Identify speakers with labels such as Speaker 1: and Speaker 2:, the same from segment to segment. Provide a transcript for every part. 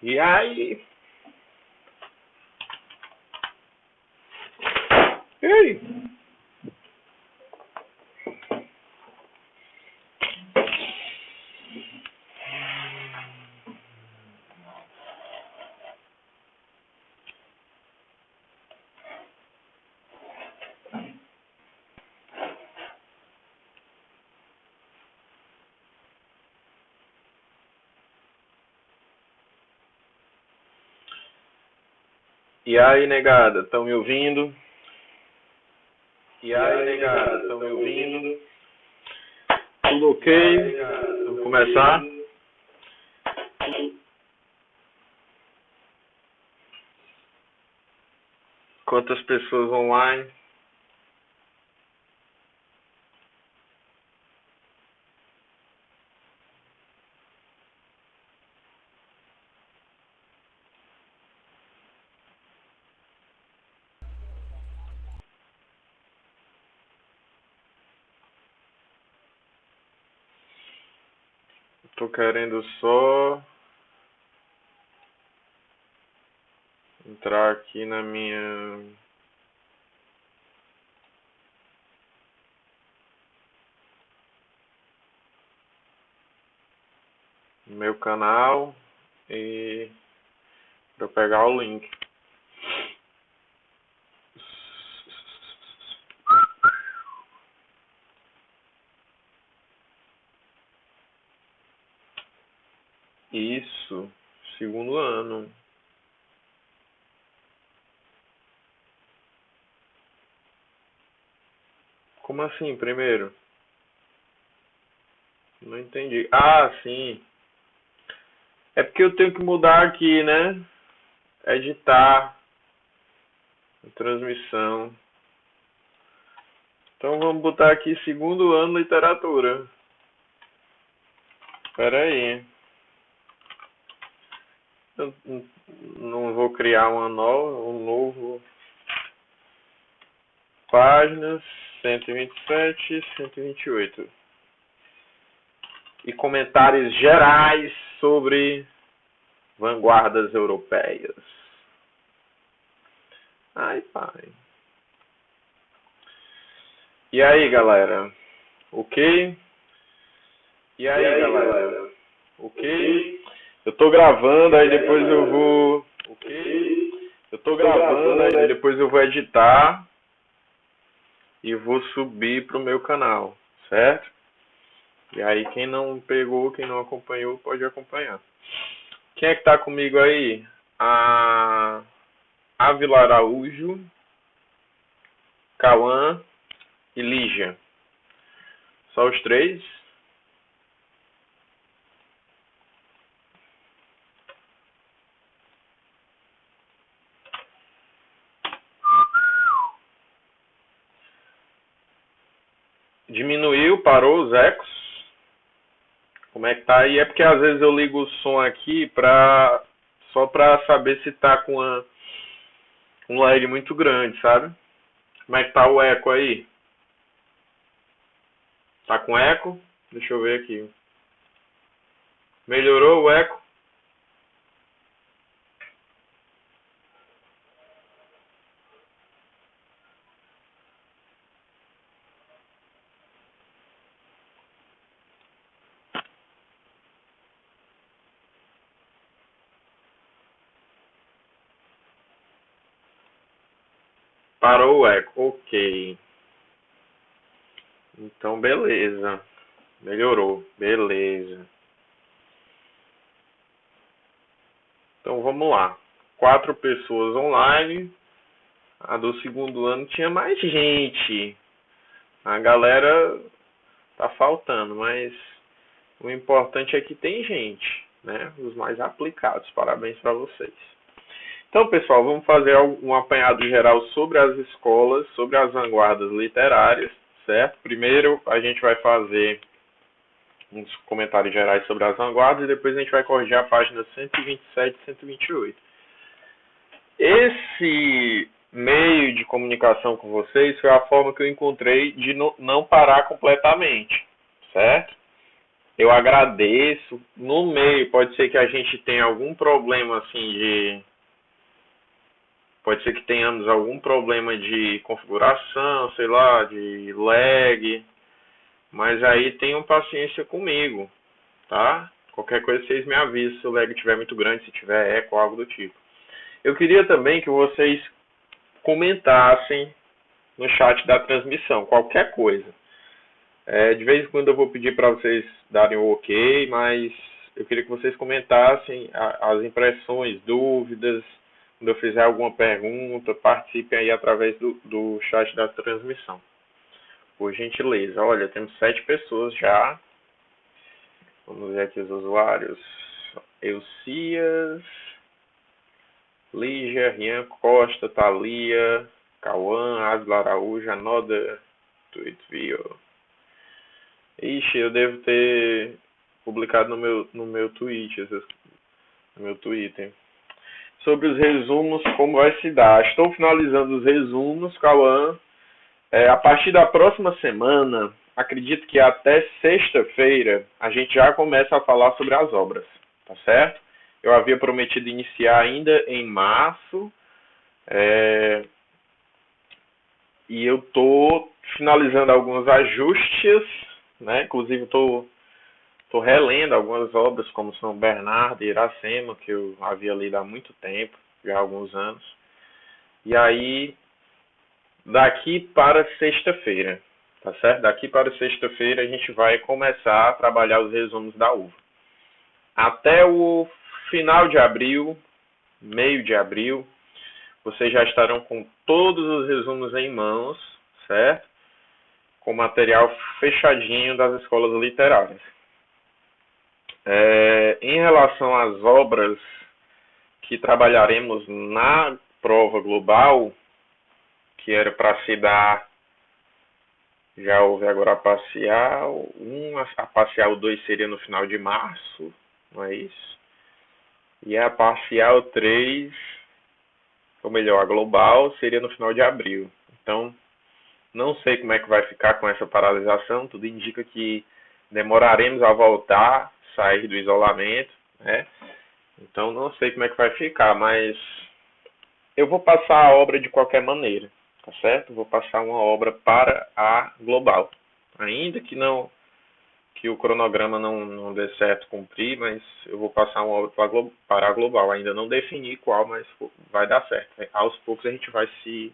Speaker 1: E aí? Ei! E aí, negada, estão me ouvindo? E aí, negada, estão me ouvindo? Tudo ok? Vamos começar? Quantas pessoas online? Tô querendo só entrar aqui na minha no meu canal e para pegar o link. Isso, segundo ano. Como assim, primeiro? Não entendi. Ah, sim. É porque eu tenho que mudar aqui, né? Editar a transmissão. Então vamos botar aqui segundo ano literatura. Espera aí. Eu não vou criar um novo páginas 127, 128. E comentários gerais sobre vanguardas europeias. Ai, pai. E aí, galera? Ok? E aí, galera? Ok? Eu tô gravando, aí depois eu vou. Ok? Eu tô gravando, aí depois eu vou editar e vou subir pro meu canal, certo? E aí quem não pegou, quem não acompanhou, pode acompanhar. Quem é que tá comigo aí? A Ávila Araújo, Cauã e Lígia. Só os três? Diminuiu, parou os ecos? Como é que tá aí? É porque às vezes eu ligo o som aqui só pra saber se tá com um lag muito grande, sabe? Como é que tá o eco aí? Tá com eco? Deixa eu ver aqui. Melhorou o eco? Parou o eco. Ok. Então, beleza. Melhorou. Beleza. Então, vamos lá. 4 pessoas online. A do segundo ano tinha mais gente. A galera tá faltando, mas o importante é que tem gente, né? Os mais aplicados. Parabéns para vocês. Então, pessoal, vamos fazer um apanhado geral sobre as escolas, sobre as vanguardas literárias, certo? Primeiro, a gente vai fazer uns comentários gerais sobre as vanguardas e depois a gente vai corrigir a página 127 e 128. Esse meio de comunicação com vocês foi a forma que eu encontrei de não parar completamente, certo? Eu agradeço. No meio, pode ser que a gente tenha algum problema assim pode ser que tenhamos algum problema de configuração, sei lá, de lag, mas aí tenham paciência comigo, tá? Qualquer coisa vocês me avisam se o lag estiver muito grande, se tiver eco, algo do tipo. Eu queria também que vocês comentassem no chat da transmissão, qualquer coisa. De vez em quando eu vou pedir para vocês darem o ok, mas eu queria que vocês comentassem as impressões, dúvidas, quando eu fizer alguma pergunta, participem aí através do chat da transmissão. Por gentileza. Olha, temos 7 pessoas já. Vamos ver aqui os usuários. Eucias, Lígia, Rian Costa, Thalia, Cauã, Asla Araújo, Anoda, Tweetview. Ixi, eu devo ter publicado no meu Twitter. Sobre os resumos, como vai se dar? Estou finalizando os resumos, Cauã. A partir da próxima semana, acredito que até sexta-feira, a gente já começa a falar sobre as obras, tá certo? Eu havia prometido iniciar ainda em março, e eu estou finalizando alguns ajustes, né? Inclusive estou relendo algumas obras como São Bernardo e Iracema, que eu havia lido há muito tempo, já há alguns anos. E aí, daqui para sexta-feira, tá certo? Daqui para sexta-feira a gente vai começar a trabalhar os resumos da uva. Até o final de abril, meio de abril, vocês já estarão com todos os resumos em mãos, certo? Com material fechadinho das escolas literárias. Em relação às obras que trabalharemos na prova global, que era para se dar, já houve agora a parcial 1, a parcial 2 seria no final de março, não é isso? E a parcial 3, ou melhor, a global, seria no final de abril. Então, não sei como é que vai ficar com essa paralisação, tudo indica que demoraremos a voltar, sair do isolamento, né? Então, não sei como é que vai ficar, mas eu vou passar a obra de qualquer maneira, tá certo? Vou passar uma obra para a global. Ainda que o cronograma não dê certo cumprir, mas eu vou passar uma obra para a global. Ainda não defini qual, mas vai dar certo. Aos poucos a gente vai se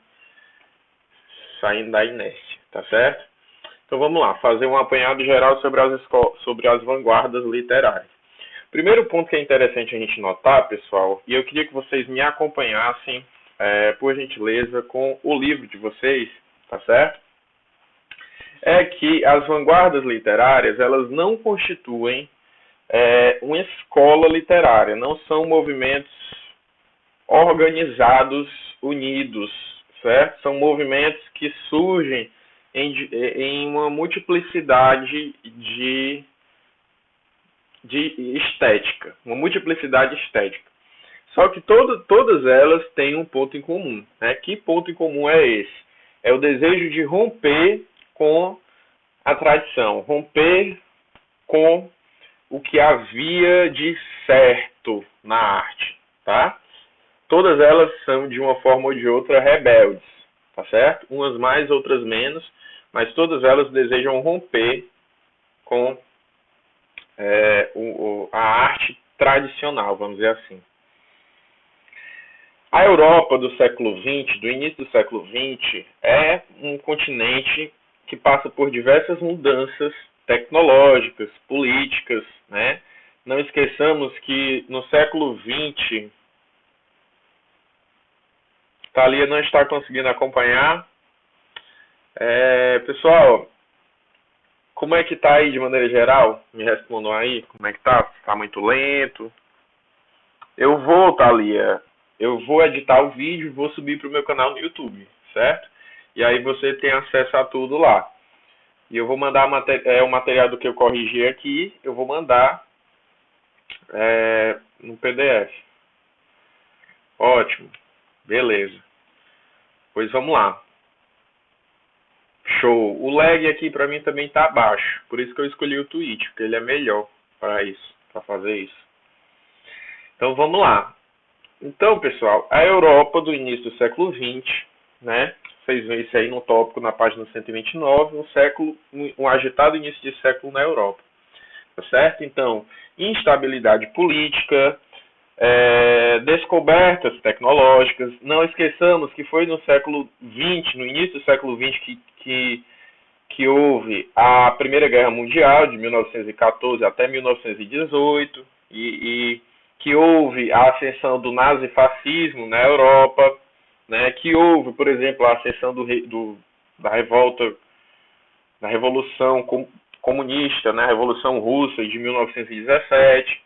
Speaker 1: saindo da inércia, tá certo? Então vamos lá, fazer um apanhado geral sobre as vanguardas literárias. Primeiro ponto que é interessante a gente notar, pessoal, e eu queria que vocês me acompanhassem, por gentileza, com o livro de vocês, tá certo? É que as vanguardas literárias, elas não constituem uma escola literária, não são movimentos organizados, unidos, certo? São movimentos que surgem em uma multiplicidade de estética, uma multiplicidade estética. Só que todas elas têm um ponto em comum, né? Que ponto em comum é esse? É o desejo de romper com a tradição, romper com o que havia de certo na arte, tá? Todas elas são, de uma forma ou de outra, rebeldes, tá certo? Umas mais, outras menos, mas todas elas desejam romper com a arte tradicional, vamos dizer assim. A Europa do século XX, do início do século XX, é um continente que passa por diversas mudanças tecnológicas, políticas, né? Não esqueçamos que no século XX, Thalia não está conseguindo acompanhar. Pessoal, como é que tá aí de maneira geral? Me respondam aí, como é que tá? Tá muito lento? Eu vou, Thalia, eu vou editar o vídeo e vou subir para o meu canal no YouTube, certo? E aí você tem acesso a tudo lá. E eu vou mandar o material do que eu corrigi aqui, eu vou mandar no PDF. Ótimo, beleza. Pois vamos lá. Show. O lag aqui para mim também tá baixo. Por isso que eu escolhi o Twitch, porque ele é melhor para isso, para fazer isso. Então vamos lá. Então, pessoal, a Europa do início do século XX, né? Vocês veem isso aí no tópico na página 129, um agitado início de século na Europa. Tá certo? Então, instabilidade política, descobertas tecnológicas. Não esqueçamos que foi no século XX, no início do século XX, que houve a Primeira Guerra Mundial, de 1914 até 1918, e que houve a ascensão do nazifascismo na Europa, né, que houve, por exemplo, a ascensão da revolta, da Revolução Comunista, né, a Revolução Russa de 1917,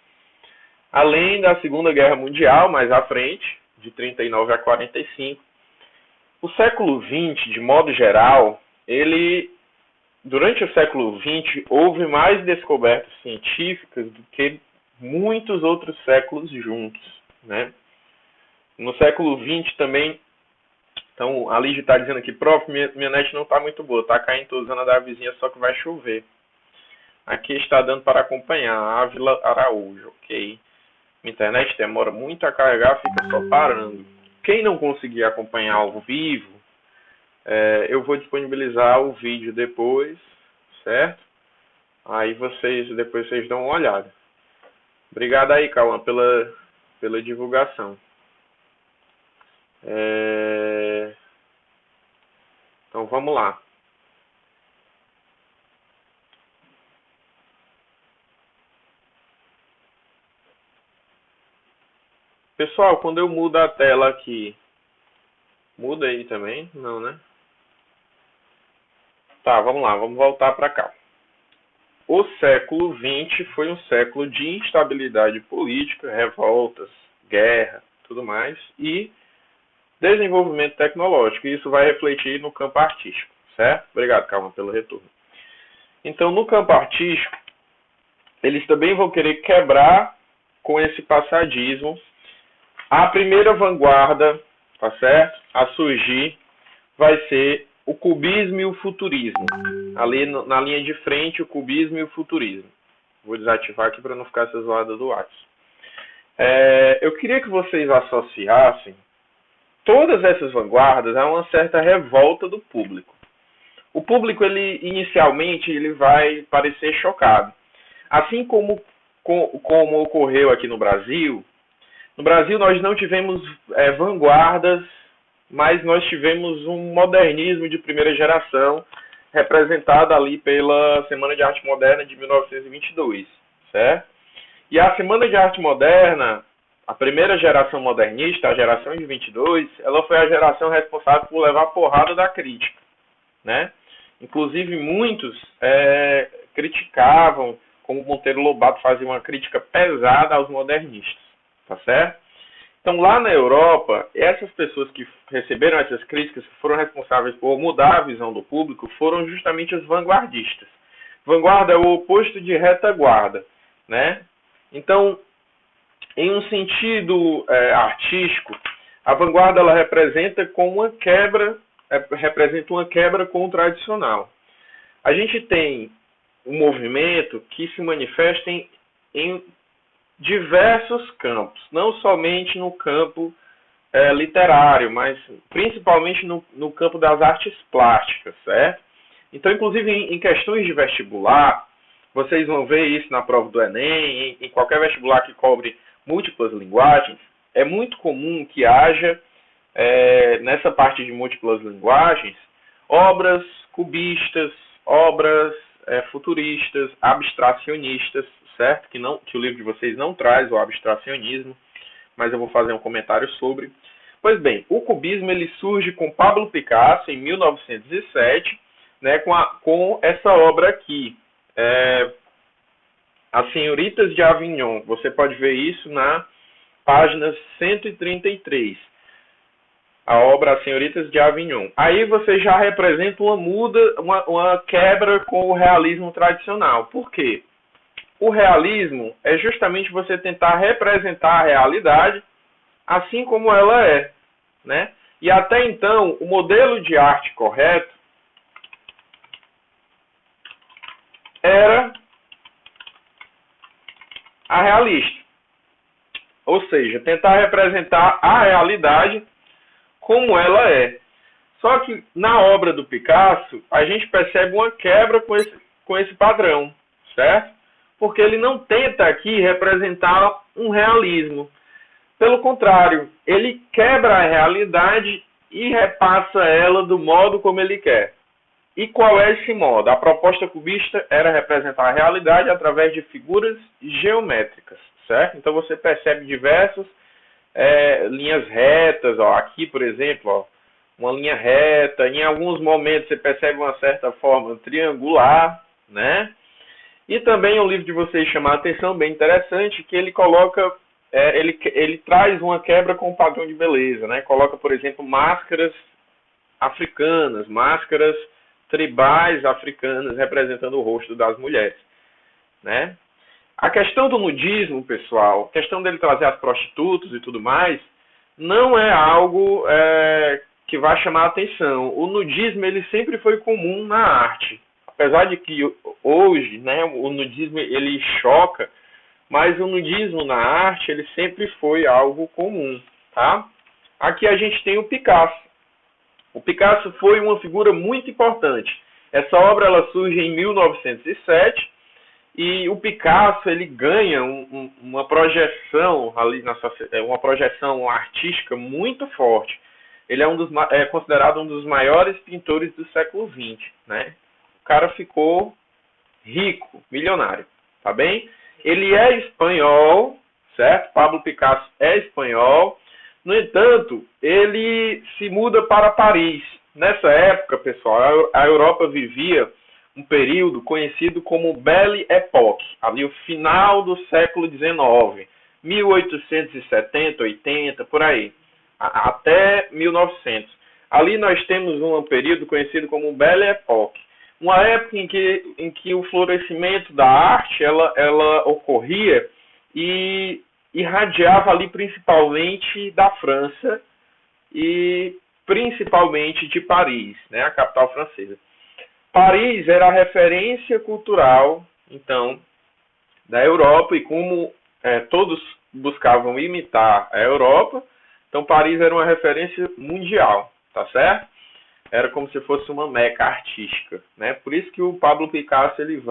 Speaker 1: além da Segunda Guerra Mundial, mais à frente, de 39 a 45. O século XX, de modo geral, durante o século XX, houve mais descobertas científicas do que muitos outros séculos juntos, né? No século XX também, então a Lígia está dizendo aqui, prof, minha net não está muito boa, está caindo, estou usando a da vizinha, só que vai chover. Aqui está dando para acompanhar, Ávila Araújo, ok. Minha internet demora muito a carregar, fica só parando. Quem não conseguir acompanhar ao vivo, eu vou disponibilizar o vídeo depois, certo? Aí depois vocês dão uma olhada. Obrigado aí, Cauã, pela divulgação. Então vamos lá. Pessoal, quando eu mudo a tela aqui, muda aí também? Não, né? Tá, vamos lá, vamos voltar para cá. O século XX foi um século de instabilidade política, revoltas, guerra, tudo mais, e desenvolvimento tecnológico. E isso vai refletir no campo artístico, certo? Obrigado, Calma, pelo retorno. Então, no campo artístico, eles também vão querer quebrar com esse passadismo. A primeira vanguarda, tá certo? A surgir vai ser o cubismo e o futurismo. Ali na linha de frente, o cubismo e o futurismo. Vou desativar aqui para não ficar essa zoada do WhatsApp. Eu queria que vocês associassem todas essas vanguardas a uma certa revolta do público. O público, inicialmente, ele vai parecer chocado. Assim como ocorreu aqui no Brasil nós não tivemos vanguardas, mas nós tivemos um modernismo de primeira geração, representado ali pela Semana de Arte Moderna de 1922, certo? E a Semana de Arte Moderna, a primeira geração modernista, a geração de 22, ela foi a geração responsável por levar a porrada da crítica, né? Inclusive, muitos criticavam, como Monteiro Lobato fazia uma crítica pesada aos modernistas, tá certo? Então, lá na Europa, essas pessoas que receberam essas críticas, que foram responsáveis por mudar a visão do público, foram justamente os vanguardistas. Vanguarda é o oposto de retaguarda, né? Então, em um sentido artístico, a vanguarda ela representa uma quebra com o tradicional. A gente tem um movimento que se manifesta em diversos campos, não somente no campo literário, mas principalmente no campo das artes plásticas, certo? Então, inclusive, em questões de vestibular, vocês vão ver isso na prova do Enem, em qualquer vestibular que cobre múltiplas linguagens, é muito comum que haja, nessa parte de múltiplas linguagens, obras cubistas, obras futuristas, abstracionistas, certo? Que o livro de vocês não traz o abstracionismo, mas eu vou fazer um comentário sobre. Pois bem, o cubismo ele surge com Pablo Picasso em 1907, né, com essa obra aqui, As Senhoritas de Avignon. Você pode ver isso na página 133. A obra As Senhoritas de Avignon. Aí você já representa uma quebra com o realismo tradicional. Por quê? O realismo é justamente você tentar representar a realidade assim como ela é, né? E até então, o modelo de arte correto era a realista. Ou seja, tentar representar a realidade como ela é. Só que na obra do Picasso, a gente percebe uma quebra com esse padrão, certo? Porque ele não tenta aqui representar um realismo. Pelo contrário, ele quebra a realidade e repassa ela do modo como ele quer. E qual é esse modo? A proposta cubista era representar a realidade através de figuras geométricas, certo? Então você percebe diversas linhas retas, ó. Aqui, por exemplo, ó, uma linha reta. Em alguns momentos você percebe uma certa forma triangular, né? E também o livro de vocês chama a atenção, bem interessante, que ele coloca, ele traz uma quebra com o padrão de beleza, né? Coloca, por exemplo, máscaras africanas, máscaras tribais africanas representando o rosto das mulheres, né? A questão do nudismo, pessoal, a questão dele trazer as prostitutas e tudo mais, não é algo que vai chamar a atenção. O nudismo ele sempre foi comum na arte. Apesar de que hoje, né, o nudismo ele choca, mas o nudismo na arte ele sempre foi algo comum, tá? Aqui a gente tem o Picasso. O Picasso foi uma figura muito importante. Essa obra ela surge em 1907 e o Picasso ele ganha uma projeção ali uma projeção artística muito forte. Ele é considerado um dos maiores pintores do século XX, né? O cara ficou rico, milionário, tá bem? Ele é espanhol, certo? Pablo Picasso é espanhol. No entanto, ele se muda para Paris. Nessa época, pessoal, a Europa vivia um período conhecido como Belle Époque, ali o final do século XIX, 1870, 80, por aí, até 1900. Ali nós temos um período conhecido como Belle Époque, uma época em que o florescimento da arte ela ocorria e irradiava ali principalmente da França e principalmente de Paris, né, a capital francesa. Paris era a referência cultural, então, da Europa, e como todos buscavam imitar a Europa, então Paris era uma referência mundial, tá certo? Era como se fosse uma meca artística, né? Por isso que o Pablo Picasso ele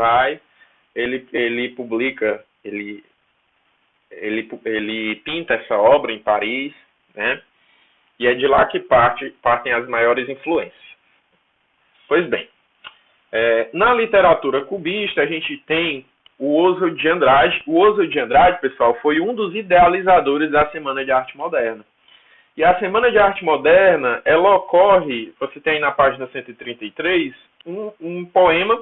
Speaker 1: publica, ele pinta essa obra em Paris, né? E é de lá que partem as maiores influências. Pois bem, na literatura cubista a gente tem o Oswald de Andrade. O Oswald de Andrade, pessoal, foi um dos idealizadores da Semana de Arte Moderna. E a Semana de Arte Moderna, ela ocorre, você tem aí na página 133, um poema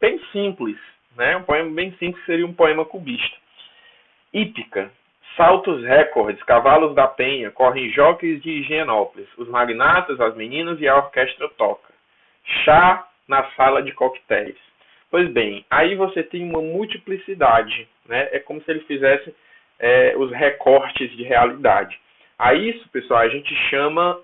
Speaker 1: bem simples, né? Um poema bem simples seria um poema cubista. Hípica, saltos recordes, cavalos da penha, correm jockeys de Higienópolis, os magnatas, as meninas e a orquestra toca. Chá na sala de coquetéis. Pois bem, aí você tem uma multiplicidade, né? É como se ele fizesse os recortes de realidade. A isso, pessoal, a gente chama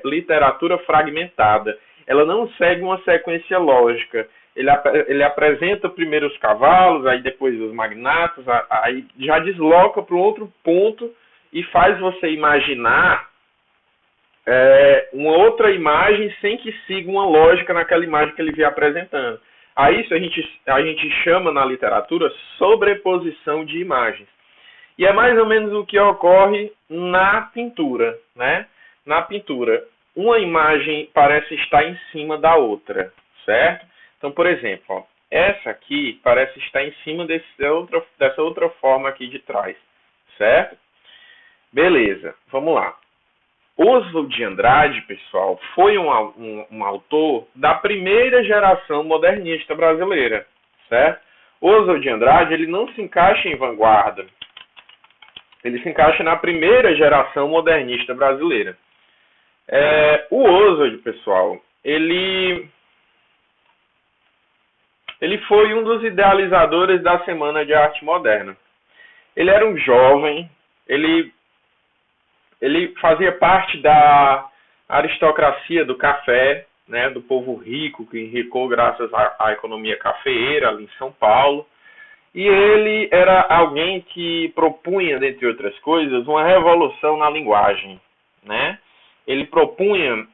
Speaker 1: literatura fragmentada. Ela não segue uma sequência lógica. Ele apresenta primeiro os cavalos, aí depois os magnatas, aí já desloca para um outro ponto e faz você imaginar uma outra imagem sem que siga uma lógica naquela imagem que ele vem apresentando. A isso a gente chama na literatura sobreposição de imagens. E é mais ou menos o que ocorre na pintura, né? Na pintura, uma imagem parece estar em cima da outra, certo? Então, por exemplo, ó, essa aqui parece estar em cima dessa outra forma aqui de trás, certo? Beleza, vamos lá. Oswald de Andrade, pessoal, foi um autor da primeira geração modernista brasileira, certo? Oswald de Andrade, ele não se encaixa em vanguarda. Ele se encaixa na primeira geração modernista brasileira. O Oswald, pessoal, ele foi um dos idealizadores da Semana de Arte Moderna. Ele era um jovem, ele fazia parte da aristocracia do café, né, do povo rico, que enricou graças à economia cafeeira ali em São Paulo. E ele era alguém que propunha, dentre outras coisas, uma revolução na linguagem, né? Ele propunha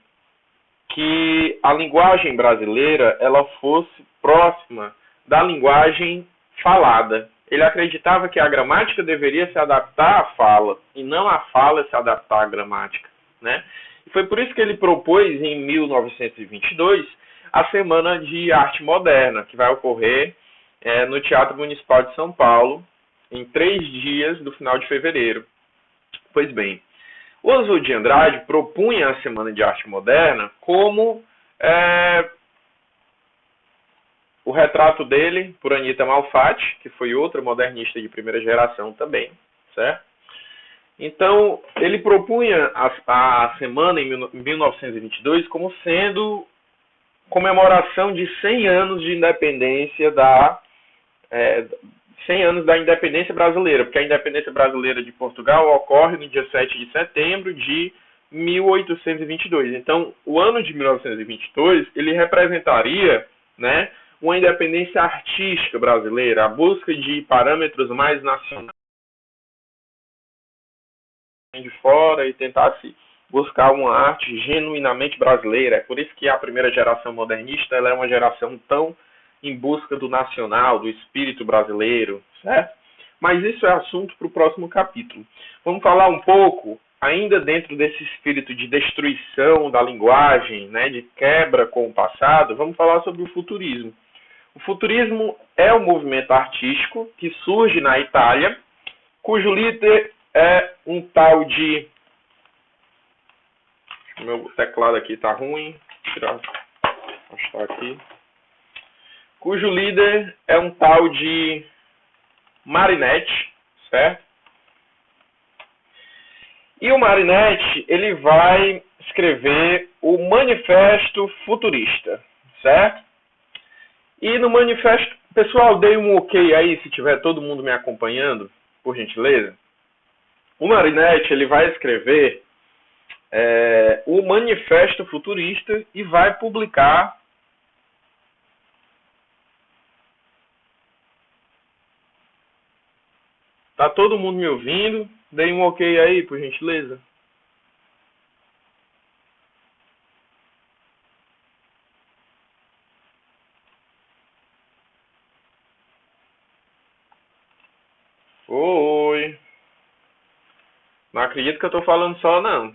Speaker 1: que a linguagem brasileira ela fosse próxima da linguagem falada. Ele acreditava que a gramática deveria se adaptar à fala e não a fala se adaptar à gramática, né? E foi por isso que ele propôs em 1922 a Semana de Arte Moderna, que vai ocorrer no Teatro Municipal de São Paulo em 3 dias do final de fevereiro. Pois bem, o Oswald de Andrade propunha a Semana de Arte Moderna como o retrato dele por Anita Malfatti, que foi outra modernista de primeira geração também, certo? Então, ele propunha a semana em 1922 como sendo comemoração de 100 anos de independência 100 anos da independência brasileira, porque a independência brasileira de Portugal ocorre no dia 7 de setembro de 1822. Então, o ano de 1922, ele representaria, né, uma independência artística brasileira, a busca de parâmetros mais nacionais de fora e tentar-se buscar uma arte genuinamente brasileira. É por isso que a primeira geração modernista ela é uma geração tão em busca do nacional, do espírito brasileiro, certo? Mas isso é assunto para o próximo capítulo. Vamos falar um pouco, ainda dentro desse espírito de destruição da linguagem, né, de quebra com o passado, vamos falar sobre o futurismo. O futurismo é um movimento artístico que surge na Itália, cujo líder é um tal de... Meu teclado aqui está ruim, mostrar aqui. Cujo líder é um tal de Marinetti, certo? E o Marinetti, ele vai escrever o Manifesto Futurista, certo? E no manifesto, pessoal, dei um ok aí, se tiver todo mundo me acompanhando, por gentileza. O Marinetti, ele vai escrever o Manifesto Futurista e vai publicar Tá todo mundo me ouvindo? Dei um ok aí, por gentileza. Oi. Não acredito que eu tô falando só, não.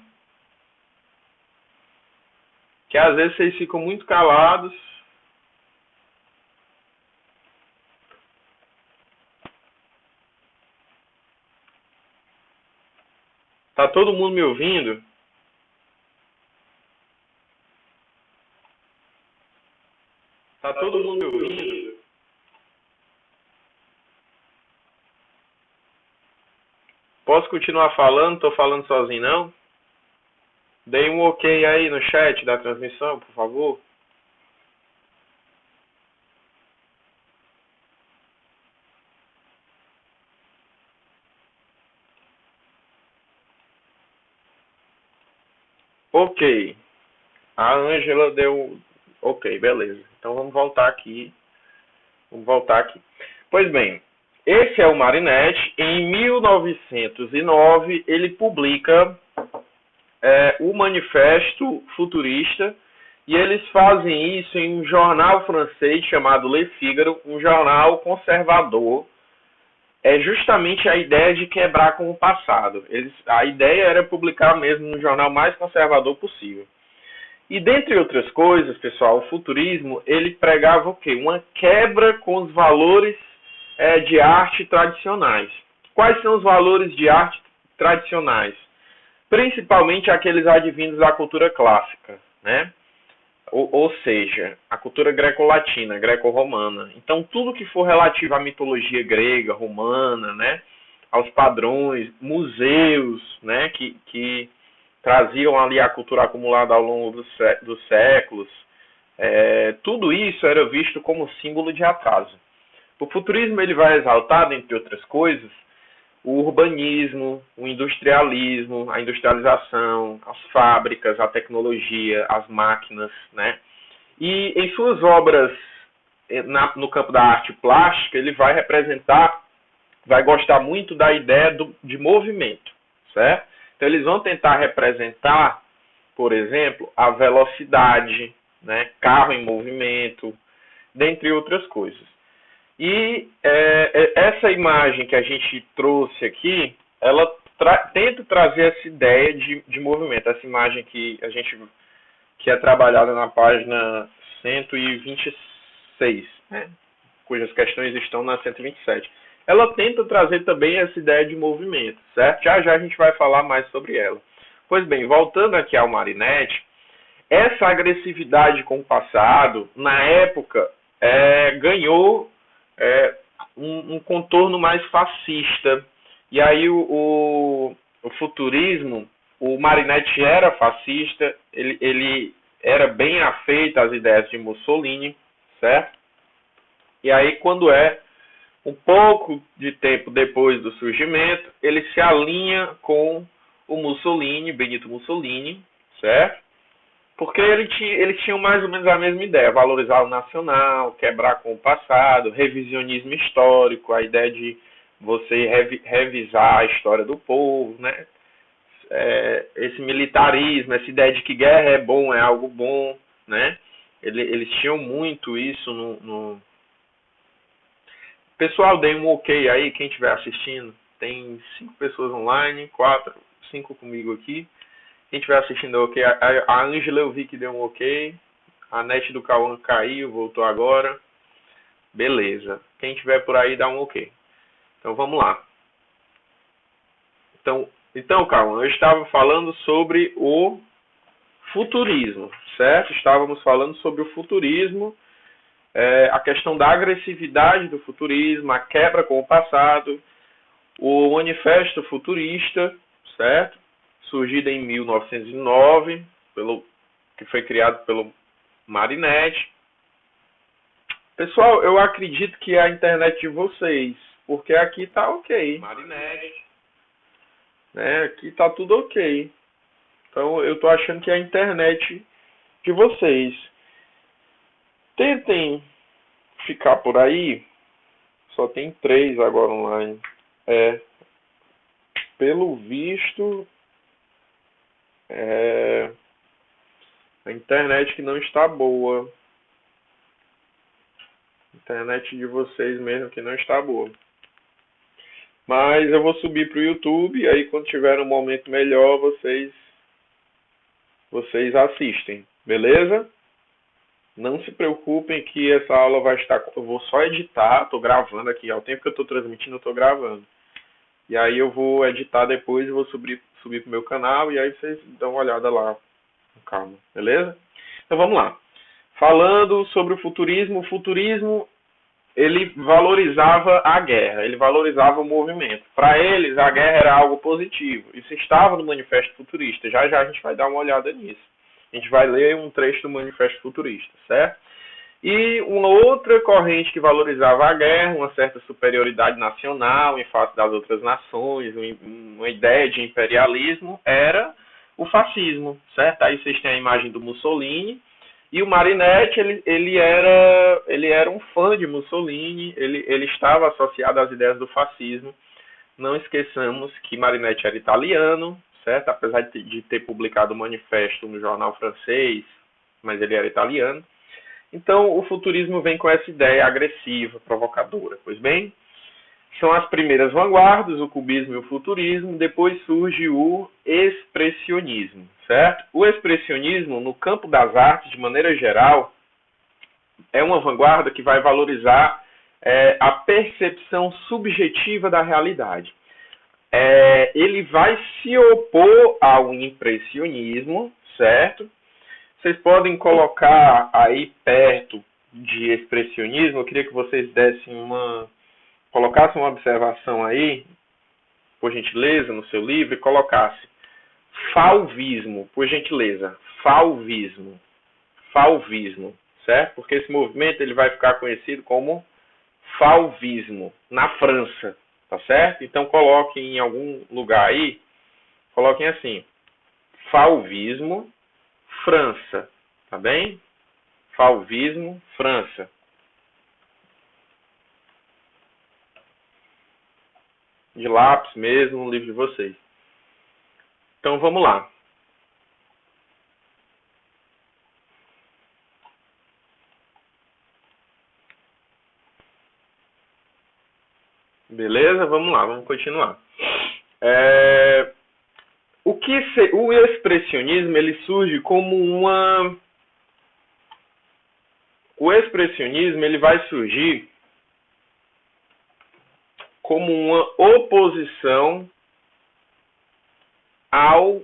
Speaker 1: Que às vezes vocês ficam muito calados. Tá todo mundo me ouvindo? Tá todo mundo me ouvindo? Posso continuar falando? Tô falando sozinho, não? Dei um ok aí no chat da transmissão, por favor. Ok. A Ângela deu ok, beleza. Então vamos voltar aqui. Pois bem, esse é o Marinetti. Em 1909 ele publica o Manifesto Futurista e eles fazem isso em um jornal francês chamado Le Figaro, um jornal conservador. É justamente a ideia de quebrar com o passado. A ideia era publicar mesmo no jornal mais conservador possível. E dentre outras coisas, pessoal, o futurismo, ele pregava o quê? Uma quebra com os valores de arte tradicionais. Quais são os valores de arte tradicionais? Principalmente aqueles advindos da cultura clássica, né? Ou seja, a cultura greco-latina, greco-romana. Então, tudo que for relativo à mitologia grega, romana, né? Aos padrões, museus, né? Que traziam ali a cultura acumulada ao longo dos séculos. Tudo isso era visto como símbolo de atraso. O futurismo ele vai exaltar, dentre outras coisas, o urbanismo, o industrialismo, a industrialização, as fábricas, a tecnologia, as máquinas, né? E em suas obras no campo da arte plástica, ele vai gostar muito da ideia de movimento, certo? Então eles vão tentar representar, por exemplo, a velocidade, né? Carro em movimento, dentre outras coisas. E essa imagem que a gente trouxe aqui, ela tenta trazer essa ideia de movimento. Essa imagem que é trabalhada na página 126, né? Cujas questões estão na 127. Ela tenta trazer também essa ideia de movimento, certo? Já a gente vai falar mais sobre ela. Pois bem, voltando aqui ao Marinetti, essa agressividade com o passado, na época, ganhou um contorno mais fascista. E aí o futurismo, o Marinetti era fascista, ele era bem afeito às ideias de Mussolini, certo? E aí quando um pouco de tempo depois do surgimento, ele se alinha com o Mussolini, Benito Mussolini, certo? Porque eles tinham mais ou menos a mesma ideia, valorizar o nacional, quebrar com o passado, revisionismo histórico, a ideia de você revisar a história do povo, né? Esse militarismo, essa ideia de que guerra é bom, é algo bom, né? Eles tinham muito isso no... Pessoal, dê um ok aí, quem estiver assistindo. Tem 5 pessoas online, 5 comigo aqui. Quem estiver assistindo, ok. A Ângela eu vi que deu um ok. A net do Cauã caiu, voltou agora. Beleza. Quem estiver por aí, dá um ok. Então vamos lá. Então, Cauã, eu estava falando sobre o futurismo, certo? Estávamos falando sobre o futurismo, a questão da agressividade do futurismo, a quebra com o passado, o manifesto futurista, certo? Surgido em 1909, que foi criado pelo Marinetti. Pessoal, eu acredito que é a internet de vocês, porque aqui tá ok. Marinetti. Né? Aqui tá tudo ok. Então eu tô achando que é a internet de vocês. Tentem ficar por aí. Só tem 3 agora online. Pelo visto, a internet que não está boa. A internet de vocês mesmo que não está boa. Mas eu vou subir para o YouTube e aí quando tiver um momento melhor vocês assistem, beleza? Não se preocupem que essa aula vai estar... Eu vou só editar, estou gravando aqui. Ao tempo que eu estou transmitindo, eu estou gravando. E aí eu vou editar depois e vou subir para o meu canal e aí vocês dão uma olhada lá. Calma, beleza? Então vamos lá. Falando sobre o futurismo, ele valorizava a guerra, ele valorizava o movimento. Para eles, a guerra era algo positivo. Isso estava no Manifesto Futurista. Já a gente vai dar uma olhada nisso. A gente vai ler um trecho do Manifesto Futurista, certo? E uma outra corrente que valorizava a guerra, uma certa superioridade nacional em face das outras nações, uma ideia de imperialismo, era o fascismo, certo? Aí vocês têm a imagem do Mussolini. E o Marinetti, ele era um fã de Mussolini, ele estava associado às ideias do fascismo. Não esqueçamos que Marinetti era italiano, certo? Apesar de ter publicado o manifesto no jornal francês, mas ele era italiano. Então, o futurismo vem com essa ideia agressiva, provocadora. Pois bem, são as primeiras vanguardas, o cubismo e o futurismo. Depois surge o expressionismo, certo? O expressionismo, no campo das artes, de maneira geral, é uma vanguarda que vai valorizar a percepção subjetiva da realidade. Ele vai se opor ao impressionismo, certo? Vocês podem colocar aí perto de expressionismo, eu queria que vocês colocassem uma observação aí, por gentileza, no seu livro, e colocasse fauvismo, por gentileza, fauvismo, certo? Porque esse movimento ele vai ficar conhecido como fauvismo, na França, tá certo? Então coloquem em algum lugar aí, coloquem assim, Fauvismo, França, tá bem? Fauvismo, França. De lápis mesmo, no livro de vocês. Então vamos lá. Beleza? Vamos lá, vamos continuar. O expressionismo ele surge como uma... O expressionismo ele vai surgir como uma oposição ao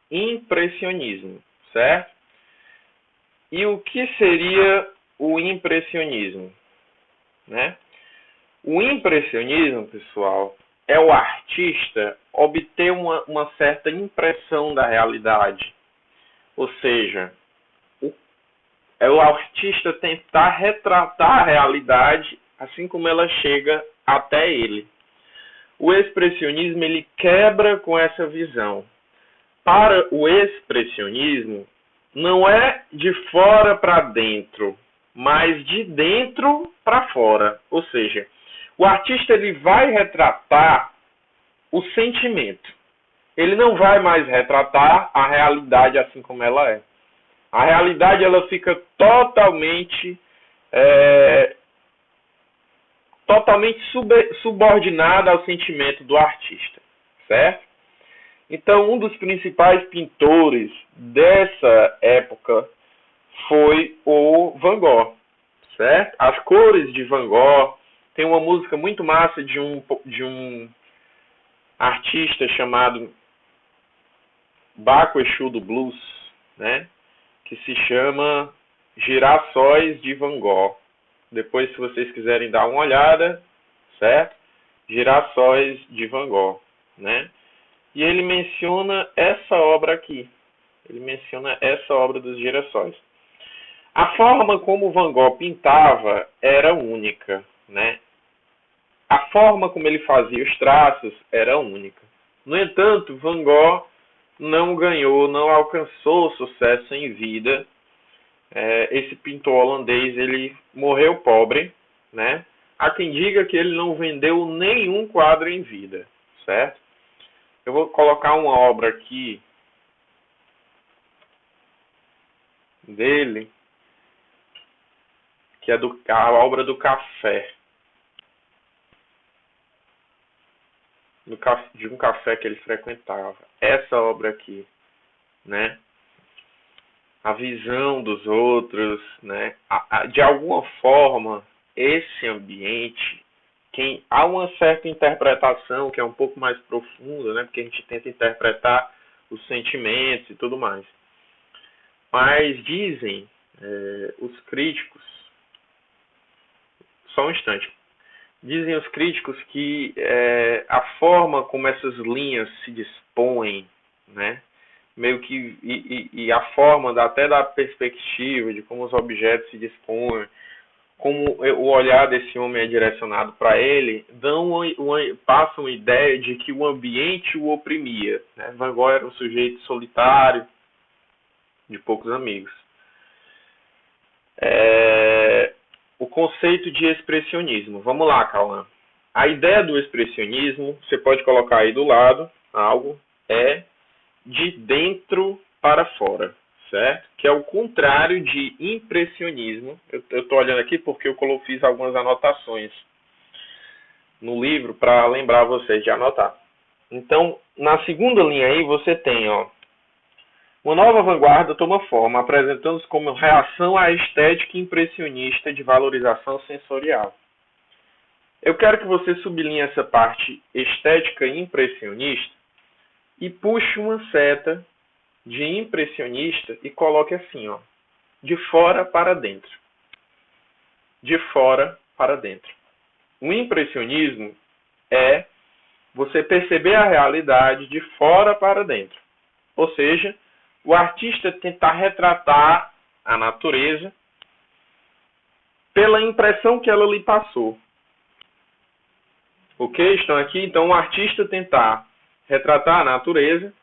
Speaker 1: impressionismo, certo? E o que seria o impressionismo, né? O impressionismo, pessoal, é o artista obter uma certa impressão da realidade. Ou seja, é o artista tentar retratar a realidade assim como ela chega até ele. O expressionismo ele quebra com essa visão. Para o expressionismo, não é de fora para dentro, mas de dentro para fora. Ou seja, o artista ele vai retratar o sentimento. Ele não vai mais retratar a realidade assim como ela é. A realidade ela fica totalmente subordinada ao sentimento do artista, certo? Então, um dos principais pintores dessa época foi o Van Gogh, certo? As cores de Van Gogh, tem uma música muito massa de um artista chamado Baco Exu do Blues, né? Que se chama Girassóis de Van Gogh. Depois, se vocês quiserem dar uma olhada, certo? Girassóis de Van Gogh, né? E ele menciona essa obra aqui. Ele menciona essa obra dos girassóis. A forma como Van Gogh pintava era única, né? A forma como ele fazia os traços era única. No entanto, Van Gogh não alcançou sucesso em vida. Esse pintor holandês, ele morreu pobre, né? Há quem diga que ele não vendeu nenhum quadro em vida, certo? Eu vou colocar uma obra aqui dele, que é a obra do café. De um café que ele frequentava. Essa obra aqui, né? A visão dos outros, né? De alguma forma, esse ambiente, há uma certa interpretação que é um pouco mais profunda, né? Porque a gente tenta interpretar os sentimentos e tudo mais. Mas dizem os críticos, só um instante, dizem os críticos que a forma como essas linhas se dispõem, né? Meio que e a forma até da perspectiva de como os objetos se dispõem, como o olhar desse homem é direcionado para ele, passam uma ideia de que o ambiente o oprimia, né? Van Gogh era um sujeito solitário, de poucos amigos. O conceito de expressionismo. Vamos lá, Cauã. A ideia do expressionismo, você pode colocar aí do lado, algo, é de dentro para fora, certo? Que é o contrário de impressionismo. Eu estou olhando aqui porque eu fiz algumas anotações no livro para lembrar vocês de anotar. Então, na segunda linha aí, você tem, ó, uma nova vanguarda toma forma, apresentando-se como reação à estética impressionista de valorização sensorial. Eu quero que você sublinhe essa parte estética impressionista e puxe uma seta de impressionista e coloque assim, ó, de fora para dentro. De fora para dentro. O impressionismo é você perceber a realidade de fora para dentro. Ou seja, o artista tentar retratar a natureza pela impressão que ela lhe passou. Ok? Estão aqui? Então, o artista tentar retratar a natureza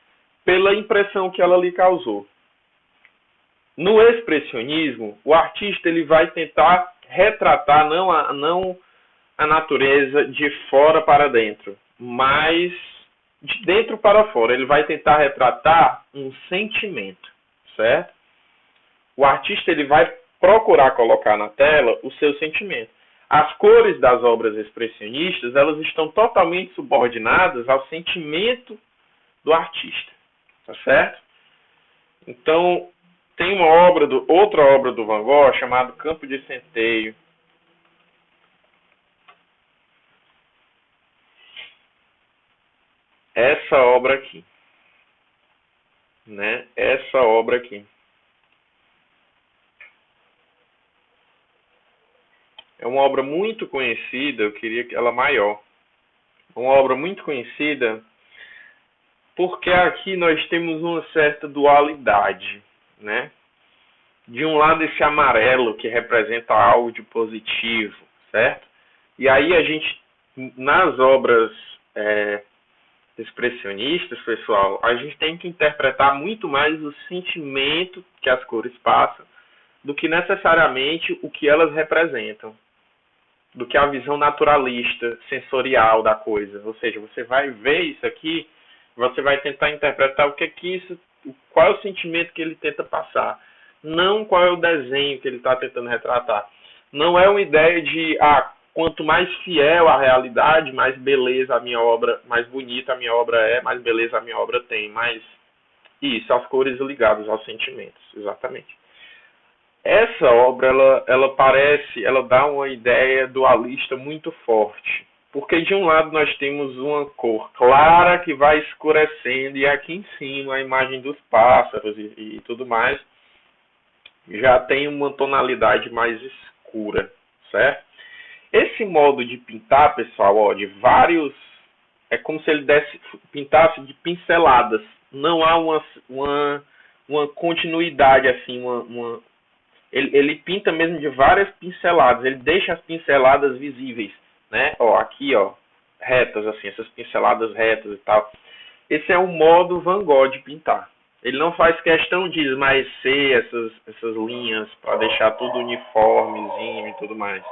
Speaker 1: pela impressão que ela lhe causou. No expressionismo, o artista ele vai tentar retratar não a natureza de fora para dentro, mas de dentro para fora. Ele vai tentar retratar um sentimento, certo? O artista ele vai procurar colocar na tela o seu sentimento. As cores das obras expressionistas, elas estão totalmente subordinadas ao sentimento do artista, tá certo? Então, tem outra obra do Van Gogh chamada Campo de Centeio. Essa obra aqui, né? Essa obra aqui. É uma obra muito conhecida, eu queria que ela maior. Uma obra muito conhecida porque aqui nós temos uma certa dualidade, né? De um lado esse amarelo que representa algo de positivo, certo? E aí a gente, nas obras expressionistas, pessoal, a gente tem que interpretar muito mais o sentimento que as cores passam do que necessariamente o que elas representam, do que a visão naturalista, sensorial da coisa. Ou seja, você vai ver isso aqui, você vai tentar interpretar o que é que isso, qual é o sentimento que ele tenta passar, não qual é o desenho que ele está tentando retratar. Não é uma ideia de quanto mais fiel à realidade, mais beleza a minha obra, mais bonita a minha obra é, mais beleza a minha obra tem. Mas isso, as cores ligadas aos sentimentos, exatamente. Essa obra, ela dá uma ideia dualista muito forte. Porque de um lado nós temos uma cor clara que vai escurecendo e aqui em cima a imagem dos pássaros e tudo mais já tem uma tonalidade mais escura, certo? Esse modo de pintar, pessoal, ó, de vários, é como se ele pintasse de pinceladas. Não há uma continuidade assim, ele pinta mesmo de várias pinceladas, ele deixa as pinceladas visíveis, né? Ó, aqui, ó, retas assim, essas pinceladas retas e tal. Esse é o modo Van Gogh de pintar. Ele não faz questão de esmaecer essas linhas para deixar tudo uniformezinho e tudo mais.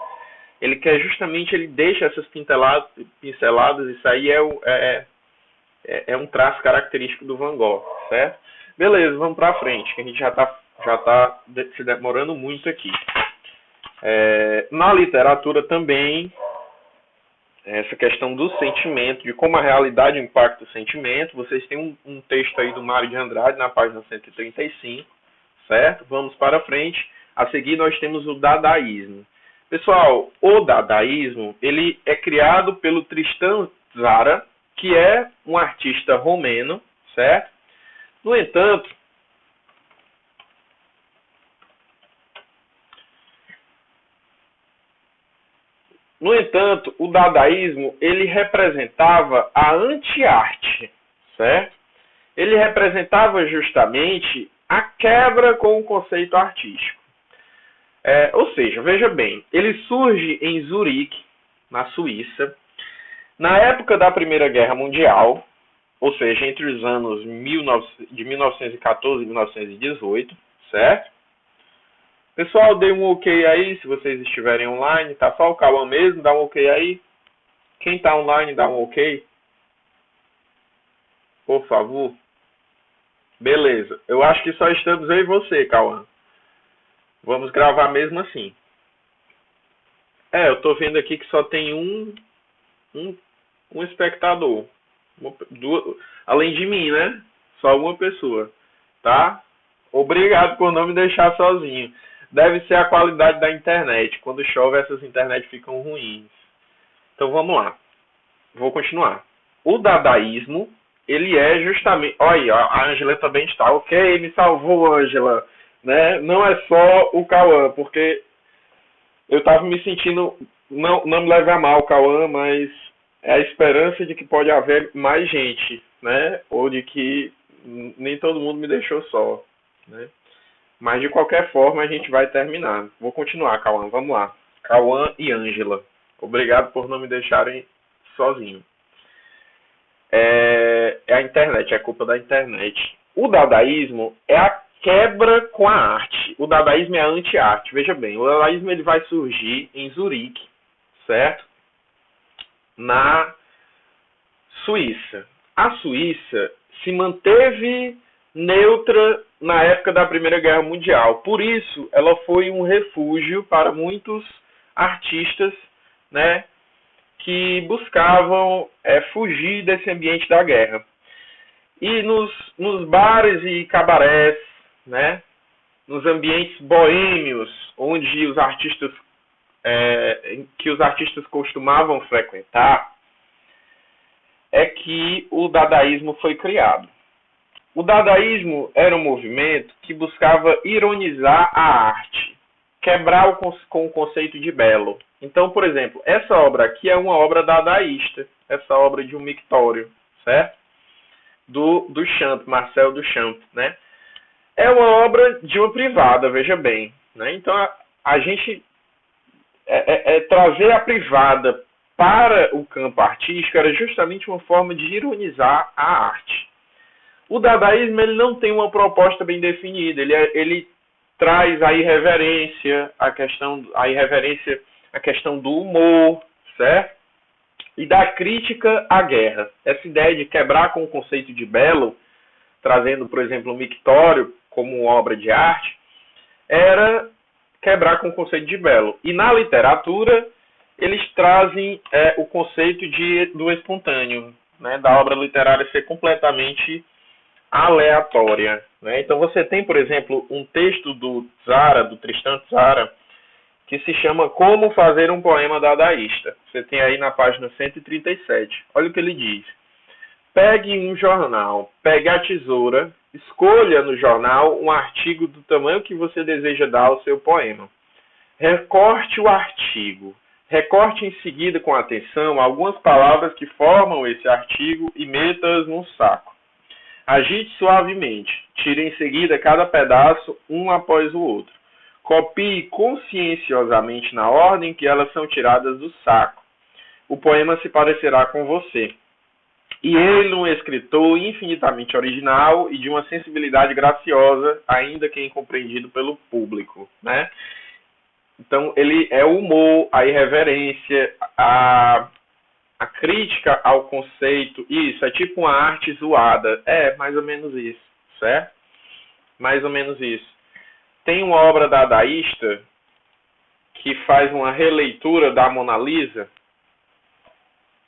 Speaker 1: Ele quer justamente, ele deixa essas pinceladas, isso aí é um traço característico do Van Gogh, certo? Beleza, vamos para frente, que a gente já tá se demorando muito aqui. Na literatura também, essa questão do sentimento, de como a realidade impacta o sentimento. Vocês têm um texto aí do Mário de Andrade na página 135, certo? Vamos para frente. A seguir nós temos o dadaísmo. Pessoal, o dadaísmo, ele é criado pelo Tristan Tzara, que é um artista romeno, certo? No entanto, o dadaísmo, ele representava a anti-arte, certo? Ele representava justamente a quebra com o conceito artístico. Ou seja, veja bem, ele surge em Zurique, na Suíça, na época da Primeira Guerra Mundial, ou seja, entre os anos de 1914 e 1918, certo? Pessoal, dê um ok aí, se vocês estiverem online, tá só o Cauã mesmo, dá um ok aí. Quem tá online, dá um ok. Por favor. Beleza, eu acho que só estamos eu e você, Cauã. Vamos gravar mesmo assim. Eu tô vendo aqui que só tem um espectador. Além de mim, né? Só uma pessoa, tá? Obrigado por não me deixar sozinho. Deve ser a qualidade da internet. Quando chove, essas internet ficam ruins. Então vamos lá. Vou continuar. O dadaísmo, ele é justamente... Olha, a Ângela também está. Ok, me salvou, Ângela. Né? Não é só o Cauã, porque eu estava me sentindo... Não me leve a mal, Cauã, mas é a esperança de que pode haver mais gente, né? Ou de que nem todo mundo me deixou só, né? Mas de qualquer forma a gente vai terminar. Vou continuar, Cauã. Vamos lá. Cauã e Ângela. Obrigado por não me deixarem sozinho. É a internet, é culpa da internet. O dadaísmo é a quebra com a arte. O dadaísmo é a anti-arte. Veja bem, o dadaísmo ele vai surgir em Zurique, certo? Na Suíça. A Suíça se manteve neutra na época da Primeira Guerra Mundial. Por isso, ela foi um refúgio para muitos artistas, né, que buscavam fugir desse ambiente da guerra. E nos bares e cabarés, né, nos ambientes boêmios, onde os artistas que os artistas costumavam frequentar, é que o dadaísmo foi criado. O dadaísmo era um movimento que buscava ironizar a arte, quebrar com o conceito de belo. Então, por exemplo, essa obra aqui é uma obra dadaísta, essa obra de um mictório, certo? Do Duchamp, Marcel Duchamp, né? É uma obra de uma privada, veja bem, né? Então, a gente trazer a privada para o campo artístico era justamente uma forma de ironizar a arte. O dadaísmo ele não tem uma proposta bem definida, ele traz a irreverência, a questão do humor, certo? E da crítica à guerra. Essa ideia de quebrar com o conceito de belo, trazendo, por exemplo, o mictório como obra de arte, era quebrar com o conceito de belo. E na literatura, eles trazem o conceito do espontâneo, né, da obra literária ser completamente aleatória, né? Então você tem, por exemplo, um texto do Tristan Tzara, que se chama Como Fazer um Poema Dadaísta. Você tem aí na página 137. Olha o que ele diz. Pegue um jornal, pegue a tesoura, escolha no jornal um artigo do tamanho que você deseja dar ao seu poema. Recorte o artigo. Recorte em seguida com atenção algumas palavras que formam esse artigo e meta-as num saco. Agite suavemente. Tire em seguida cada pedaço um após o outro. Copie conscienciosamente na ordem que elas são tiradas do saco. O poema se parecerá com você. E ele, um escritor infinitamente original e de uma sensibilidade graciosa, ainda que incompreendido pelo público, né? Então, ele é o humor, a irreverência, a crítica ao conceito. Isso, é tipo uma arte zoada. É, mais ou menos isso, certo? Mais ou menos isso. Tem uma obra dadaísta que faz uma releitura da Mona Lisa,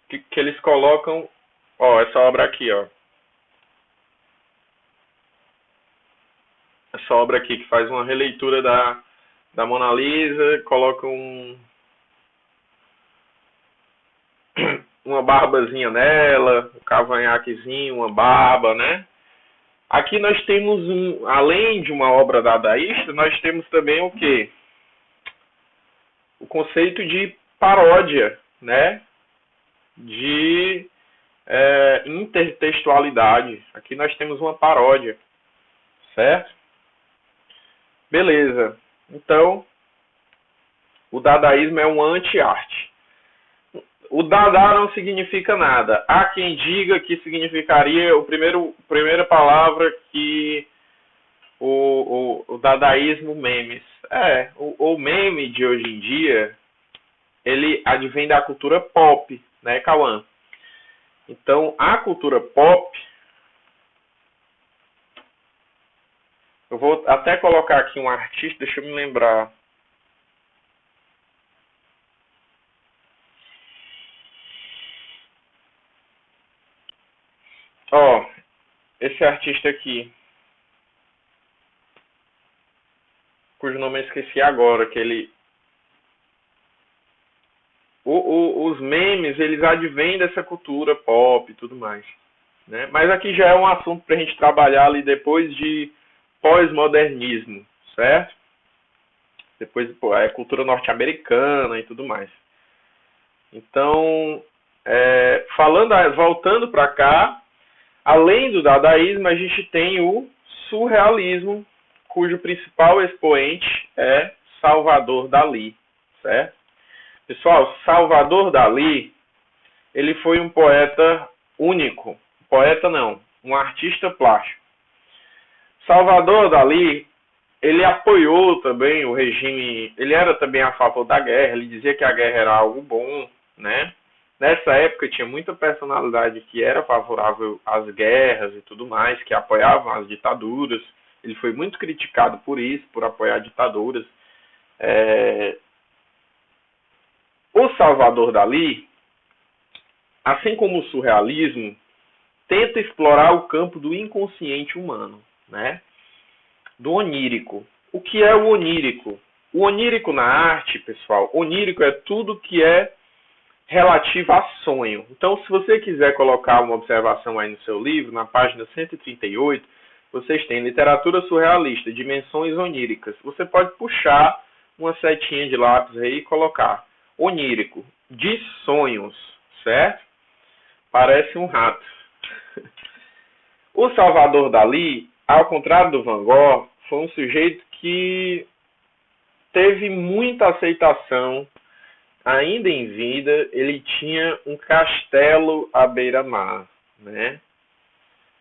Speaker 1: que eles colocam, essa obra aqui, essa obra aqui que faz uma releitura da Mona Lisa, coloca uma barbazinha nela, um cavanhaquezinho, uma barba, né? Aqui nós temos além de uma obra dadaísta, nós temos também o quê? O conceito de paródia, né? De intertextualidade. Aqui nós temos uma paródia, certo? Beleza. Então, o dadaísmo é um anti-arte. O Dada não significa nada. Há quem diga que significaria primeira palavra que o dadaísmo memes. O meme de hoje em dia, ele advém da cultura pop, né, Cauã? Então, a cultura pop, eu vou até colocar aqui um artista, deixa eu me lembrar. Esse artista aqui, cujo nome eu esqueci agora, que ele... Os memes, eles advêm dessa cultura pop e tudo mais, né? Mas aqui já é um assunto para a gente trabalhar ali depois de pós-modernismo, certo? Depois é cultura norte-americana e tudo mais. Então, voltando para cá, além do dadaísmo, a gente tem o surrealismo, cujo principal expoente é Salvador Dalí, certo? Pessoal, Salvador Dalí, ele foi um poeta único. Poeta não, um artista plástico. Salvador Dalí, ele apoiou também o regime, ele era também a favor da guerra, ele dizia que a guerra era algo bom, né? Nessa época tinha muita personalidade que era favorável às guerras e tudo mais, que apoiavam as ditaduras. Ele foi muito criticado por isso, por apoiar ditaduras. O Salvador Dalí, assim como o surrealismo, tenta explorar o campo do inconsciente humano, né? Do onírico. O que é o onírico? O onírico na arte, pessoal, onírico é tudo que é relativo a sonho. Então, se você quiser colocar uma observação aí no seu livro, na página 138, vocês têm literatura surrealista, dimensões oníricas. Você pode puxar uma setinha de lápis aí e colocar onírico, de sonhos, certo? Parece um rato. O Salvador Dalí, ao contrário do Van Gogh, foi um sujeito que teve muita aceitação. Ainda em vida, ele tinha um castelo à beira-mar, né?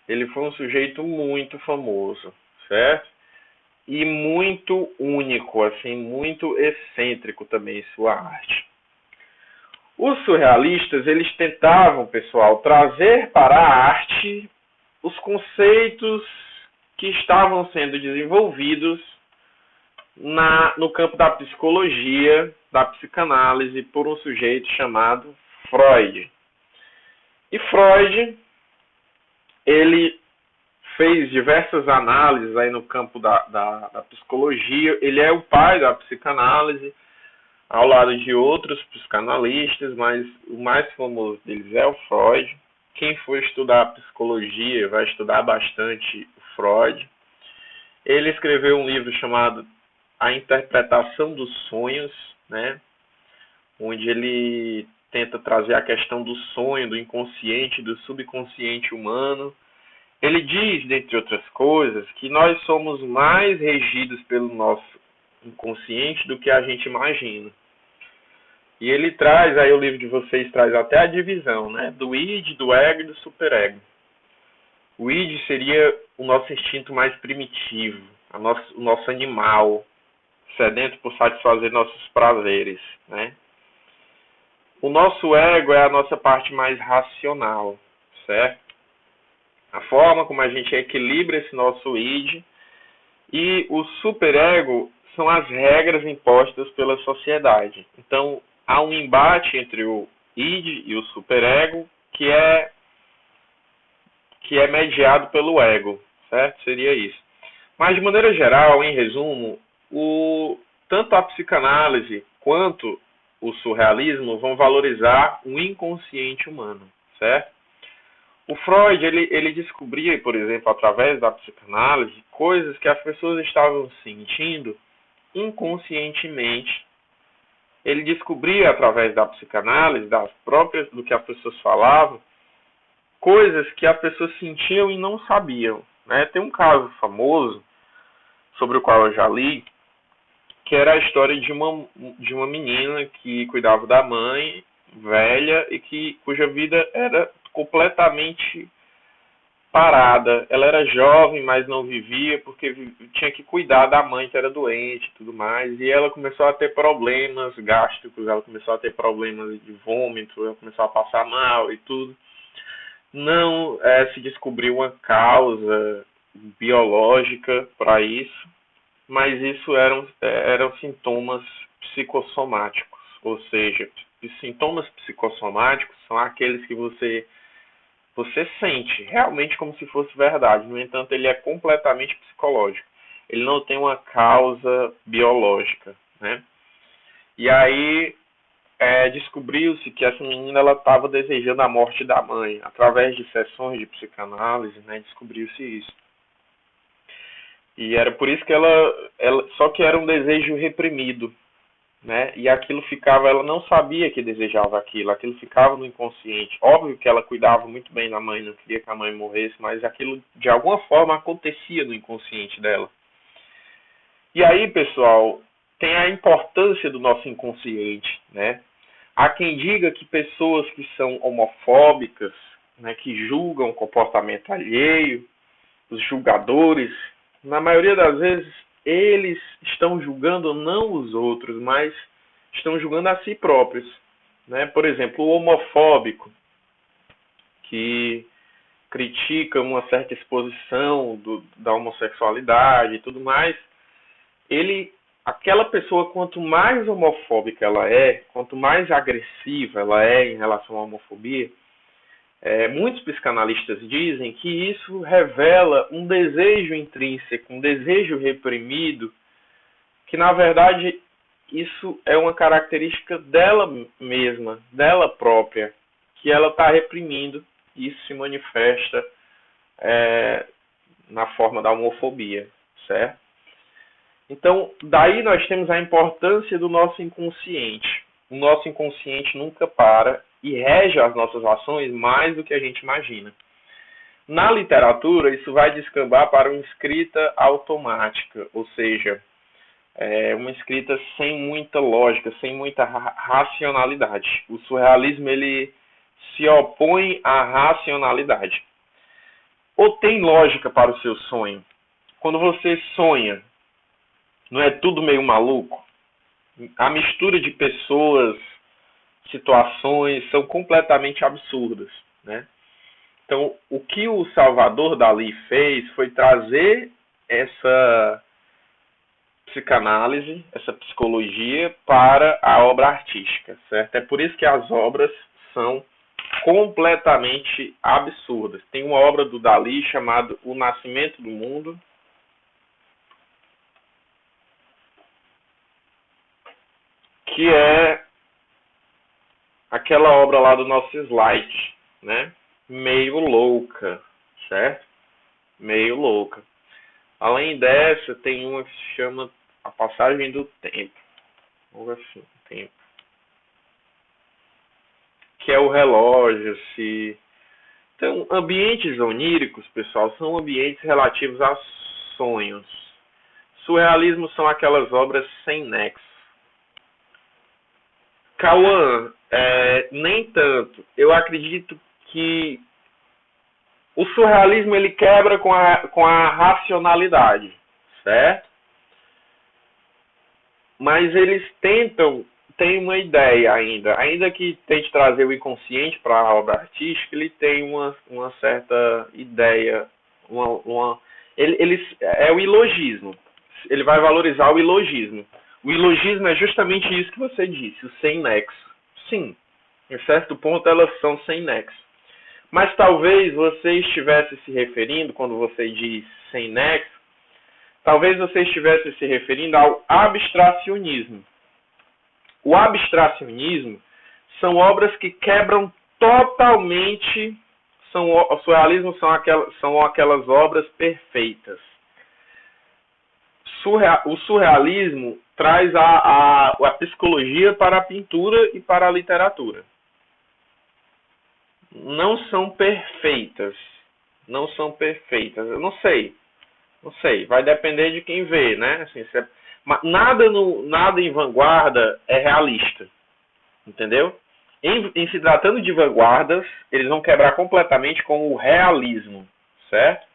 Speaker 1: Ele foi um sujeito muito famoso, certo? E muito único, assim, muito excêntrico também em sua arte. Os surrealistas, eles tentavam, pessoal, trazer para a arte os conceitos que estavam sendo desenvolvidos no campo da psicologia, da psicanálise, por um sujeito chamado Freud. E Freud, ele fez diversas análises aí no campo da psicologia. Ele é o pai da psicanálise, ao lado de outros psicanalistas, mas o mais famoso deles é o Freud. Quem for estudar psicologia vai estudar bastante o Freud. Ele escreveu um livro chamado A Interpretação dos Sonhos, né? Onde ele tenta trazer a questão do sonho, do inconsciente, do subconsciente humano. Ele diz, dentre outras coisas, que nós somos mais regidos pelo nosso inconsciente do que a gente imagina. E ele traz, aí o livro de vocês traz até a divisão, né? Do id, do ego e do superego. O id seria o nosso instinto mais primitivo, o nosso animal, sedento por satisfazer nossos prazeres, né? O nosso ego é a nossa parte mais racional, certo? A forma como a gente equilibra esse nosso id. E o superego são as regras impostas pela sociedade. Então, há um embate entre o id e o superego que é mediado pelo ego, certo? Seria isso. Mas, de maneira geral, em resumo, tanto a psicanálise quanto o surrealismo vão valorizar o inconsciente humano, certo? O Freud, ele descobria, por exemplo, através da psicanálise, coisas que as pessoas estavam sentindo inconscientemente. Ele descobria, através da psicanálise, do que as pessoas falavam, coisas que as pessoas sentiam e não sabiam, né? Tem um caso famoso, sobre o qual eu já li, que era a história de uma menina que cuidava da mãe, velha, e cuja vida era completamente parada. Ela era jovem, mas não vivia porque tinha que cuidar da mãe que era doente e tudo mais. E ela começou a ter problemas gástricos, ela começou a ter problemas de vômito, ela começou a passar mal e tudo. Não se descobriu uma causa biológica para isso, mas isso eram sintomas psicossomáticos, ou seja, sintomas psicossomáticos são aqueles que você sente realmente como se fosse verdade. No entanto, ele é completamente psicológico. Ele não tem uma causa biológica, né? E aí descobriu-se que essa menina estava desejando a morte da mãe. Através de sessões de psicanálise, né, descobriu-se isso. E era por isso que ela só que era um desejo reprimido, né? E aquilo ficava, ela não sabia que desejava aquilo ficava no inconsciente. Óbvio que ela cuidava muito bem da mãe, não queria que a mãe morresse, mas aquilo de alguma forma acontecia no inconsciente dela. E aí, pessoal, tem a importância do nosso inconsciente, né? Há quem diga que pessoas que são homofóbicas, né, que julgam o comportamento alheio, os julgadores, na maioria das vezes, eles estão julgando não os outros, mas estão julgando a si próprios. Né? Por exemplo, o homofóbico, que critica uma certa exposição da homossexualidade e tudo mais, aquela pessoa, quanto mais homofóbica ela é, quanto mais agressiva ela é em relação à homofobia, muitos psicanalistas dizem que isso revela um desejo intrínseco, um desejo reprimido, que na verdade isso é uma característica dela mesma, dela própria, que ela está reprimindo. Isso se manifesta na forma da homofobia, certo? Então, daí nós temos a importância do nosso inconsciente. O nosso inconsciente nunca para e rege as nossas ações mais do que a gente imagina. Na literatura, isso vai descambar para uma escrita automática, ou seja, uma escrita sem muita lógica, sem muita racionalidade. O surrealismo ele se opõe à racionalidade. Ou tem lógica para o seu sonho? Quando você sonha, não é tudo meio maluco? A mistura de pessoas, situações, são completamente absurdas, né? Então, o que o Salvador Dalí fez foi trazer essa psicanálise, essa psicologia para a obra artística, certo? É por isso que as obras são completamente absurdas. Tem uma obra do Dalí chamada O Nascimento do Mundo, que é aquela obra lá do nosso slide, né? Meio louca, certo? Meio louca. Além dessa, tem uma que se chama A Passagem do Tempo. Ou assim, tempo. Que é o relógio, se... Então, ambientes oníricos, pessoal, são ambientes relativos a sonhos. Surrealismo são aquelas obras sem nexo. Cauã, nem tanto. Eu acredito que o surrealismo ele quebra com a racionalidade, certo? Mas eles tem uma ideia ainda que tente trazer o inconsciente para a obra artística, ele tem uma certa ideia, é o ilogismo. Ele vai valorizar o ilogismo. O ilogismo é justamente isso que você disse, o sem nexo. Sim, em certo ponto elas são sem nexo. Mas talvez você estivesse se referindo, quando você diz sem nexo, talvez você estivesse se referindo ao abstracionismo. O abstracionismo são obras que quebram totalmente, o surrealismo são aquelas obras perfeitas. O surrealismo traz a psicologia para a pintura e para a literatura. Não são perfeitas. Não são perfeitas. Eu não sei. Vai depender de quem vê, né? Assim, nada em vanguarda é realista. Entendeu? Em se tratando de vanguardas, eles vão quebrar completamente com o realismo. Certo?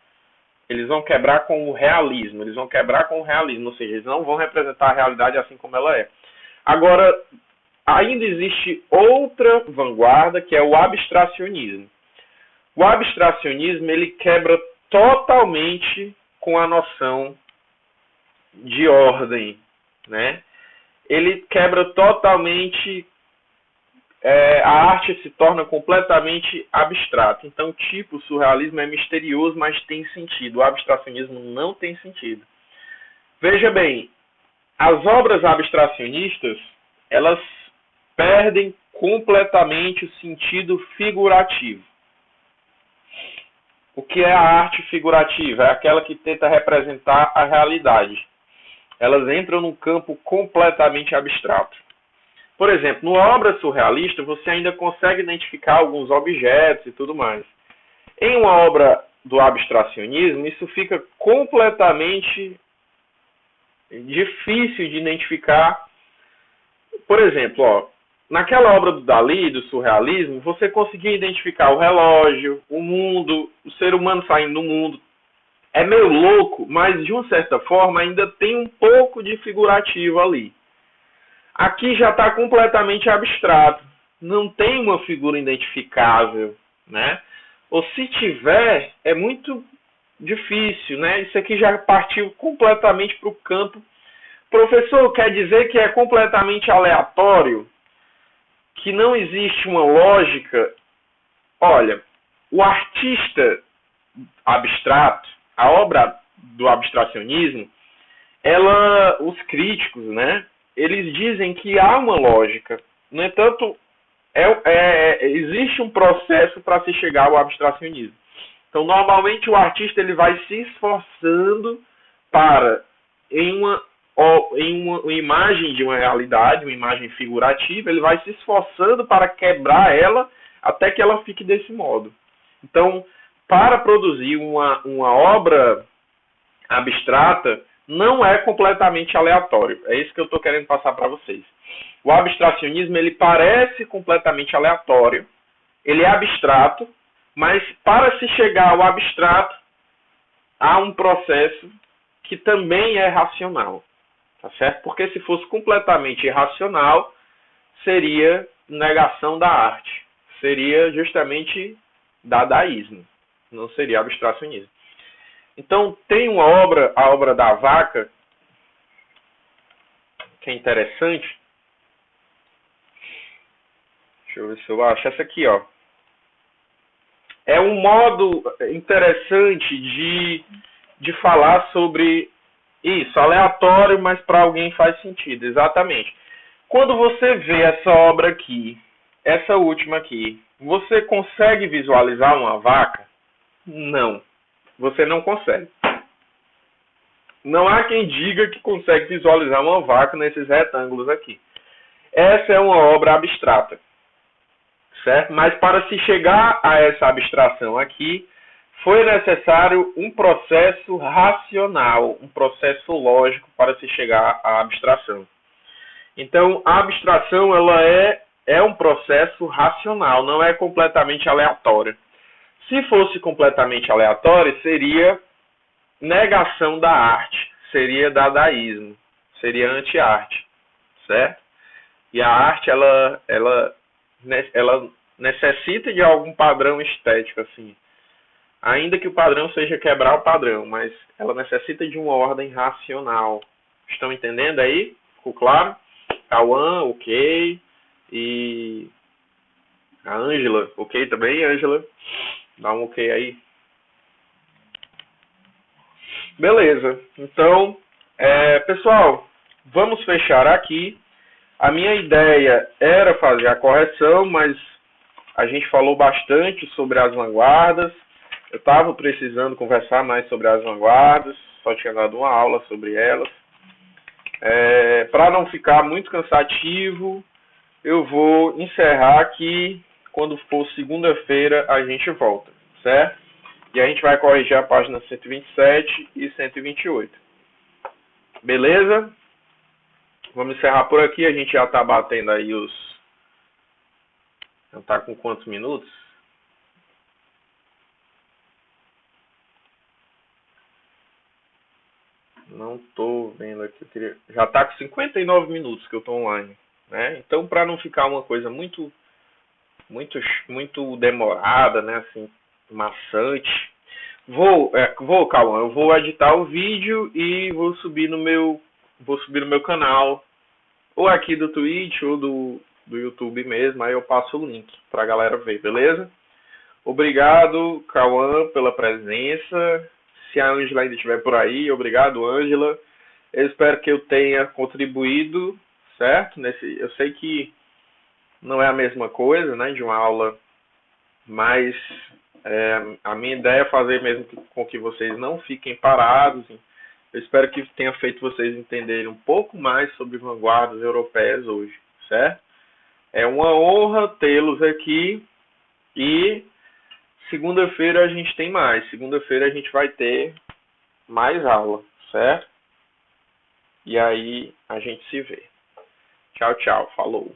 Speaker 1: Eles vão quebrar com o realismo. Ou seja, eles não vão representar a realidade assim como ela é. Agora, ainda existe outra vanguarda, que é o abstracionismo. O abstracionismo, ele quebra totalmente com a noção de ordem, né? Ele quebra totalmente, a arte se torna completamente abstrata. Então, o surrealismo é misterioso, mas tem sentido. O abstracionismo não tem sentido. Veja bem, as obras abstracionistas, elas perdem completamente o sentido figurativo. O que é a arte figurativa? É aquela que tenta representar a realidade. Elas entram num campo completamente abstrato. Por exemplo, numa obra surrealista, você ainda consegue identificar alguns objetos e tudo mais. Em uma obra do abstracionismo, isso fica completamente difícil de identificar. Por exemplo, naquela obra do Dalí, do surrealismo, você conseguia identificar o relógio, o mundo, o ser humano saindo do mundo. É meio louco, mas de uma certa forma ainda tem um pouco de figurativo ali. Aqui já está completamente abstrato. Não tem uma figura identificável, né? Ou se tiver, é muito difícil, né? Isso aqui já partiu completamente para o campo. Professor, quer dizer que é completamente aleatório? Que não existe uma lógica? Olha, o artista abstrato, a obra do abstracionismo, os críticos, né? Eles dizem que há uma lógica. No entanto, existe um processo para se chegar ao abstracionismo. Então, normalmente, o artista ele vai se esforçando para, em uma imagem de uma realidade, uma imagem figurativa, ele vai se esforçando para quebrar ela até que ela fique desse modo. Então, para produzir uma obra abstrata, não é completamente aleatório. É isso que eu estou querendo passar para vocês. O abstracionismo ele parece completamente aleatório, ele é abstrato, mas para se chegar ao abstrato, há um processo que também é racional. Tá certo? Porque se fosse completamente irracional, seria negação da arte. Seria justamente dadaísmo. Não seria abstracionismo. Então, tem uma obra, a obra da vaca, que é interessante. Deixa eu ver se eu acho. Essa aqui, ó. É um modo interessante de falar sobre isso, aleatório, mas para alguém faz sentido. Exatamente. Quando você vê essa obra aqui, essa última aqui, você consegue visualizar uma vaca? Não. Você não consegue. Não há quem diga que consegue visualizar uma vaca nesses retângulos aqui. Essa é uma obra abstrata, certo? Mas para se chegar a essa abstração aqui, foi necessário um processo racional, um processo lógico para se chegar à abstração. Então, a abstração ela é um processo racional, não é completamente aleatório. Se fosse completamente aleatório, seria negação da arte, seria dadaísmo, seria anti-arte, certo? E a arte, ela necessita de algum padrão estético, assim. Ainda que o padrão seja quebrar o padrão, mas ela necessita de uma ordem racional. Estão entendendo aí? Ficou claro? Cauã, ok. E a Ângela, ok também, Ângela? Dá um ok aí. Beleza. Então, pessoal, vamos fechar aqui. A minha ideia era fazer a correção, mas a gente falou bastante sobre as vanguardas. Eu estava precisando conversar mais sobre as vanguardas, só tinha dado uma aula sobre elas. Para não ficar muito cansativo, eu vou encerrar aqui. Quando for segunda-feira, a gente volta, certo? E a gente vai corrigir a página 127 e 128. Beleza? Vamos encerrar por aqui. A gente já está batendo aí Já está com quantos minutos? Não estou vendo aqui. Já está com 59 minutos que eu estou online, né? Então, para não ficar uma coisa muito demorada, né? Assim, maçante. Calma, eu vou editar o vídeo e vou subir no meu canal, ou aqui do Twitch ou do YouTube mesmo. Aí eu passo o link para a galera ver, beleza? Obrigado, Cauã, pela presença. Se a Ângela ainda estiver por aí, obrigado, Ângela. Eu espero que eu tenha contribuído, certo? Eu sei que não é a mesma coisa, né, de uma aula, mas a minha ideia é fazer mesmo com que vocês não fiquem parados. Eu espero que tenha feito vocês entenderem um pouco mais sobre vanguardas europeias hoje, certo? É uma honra tê-los aqui e segunda-feira a gente tem mais. Segunda-feira a gente vai ter mais aula, certo? E aí a gente se vê. Tchau, tchau. Falou.